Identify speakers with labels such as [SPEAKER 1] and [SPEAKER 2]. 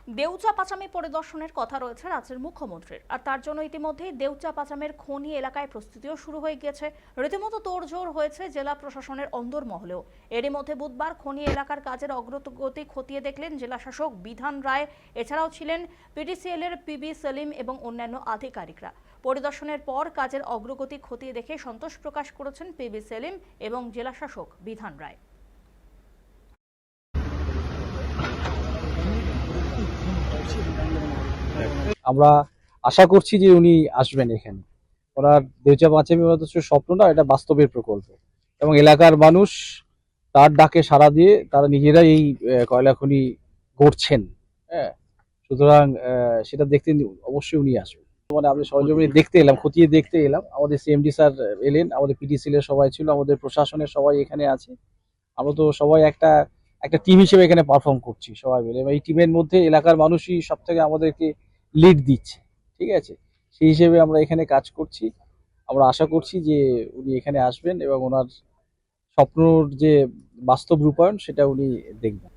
[SPEAKER 1] দেউচা পাচামি পরিদর্শনের কথা রয়েছে রাজ্যের মুখ্যমন্ত্রীর, আর তার জন্য ইতিমধ্যেই দেউচা পাচামের খনি এলাকায় প্রস্তুতিও শুরু হয়ে গিয়েছে। রীতিমতো তোড়জোড় হয়েছে জেলা প্রশাসনের অন্দরমহলেও। এরই মধ্যে বুধবার খনি এলাকার কাজের অগ্রগতি খতিয়ে দেখলেন জেলাশাসক বিধান রায়। এছাড়াও ছিলেন পিডিসিএল এর পিবি সেলিম এবং অন্যান্য আধিকারিকরা। পরিদর্শনের পর কাজের অগ্রগতি খতিয়ে দেখে সন্তোষ প্রকাশ করেছেন পিবি সেলিম এবং জেলাশাসক বিধান রায়।
[SPEAKER 2] আমরা আশা করছি যে উনি আসবেন এখানে। ওনার দেউচা পাঁচামি স্বপ্ন না, এটা বাস্তবের প্রকল্প এবং এলাকার মানুষ তার ডাকে সাড়া দিয়ে তারা নিজেরাই এই কয়লা খনি গড়ছেন। হ্যাঁ, সুতরাং সেটা দেখতে অবশ্যই উনি আসবেন। মানে আমরা সরজমিনে দেখতে এলাম, খতিয়ে দেখতে এলাম। আমাদের সিএমডি স্যার এলেন, আমাদের পিডিসিএল এর সবাই ছিল, আমাদের প্রশাসনের সবাই এখানে আছে। আমরা তো সবাই একটা একটা টিম হিসেবে এখানে পারফর্ম করছি সবাই মিলে, এবং এই টিমের মধ্যে এলাকার মানুষই সব থেকে আমাদেরকে লিড দিচ্ছে। ঠিক আছে, সেই হিসেবে আমরা এখানে কাজ করছি। আমরা আশা করছি যে উনি এখানে আসবেন এবং ওনার স্বপ্নর যে বাস্তব রূপায়ণ সেটা উনি দেখবেন।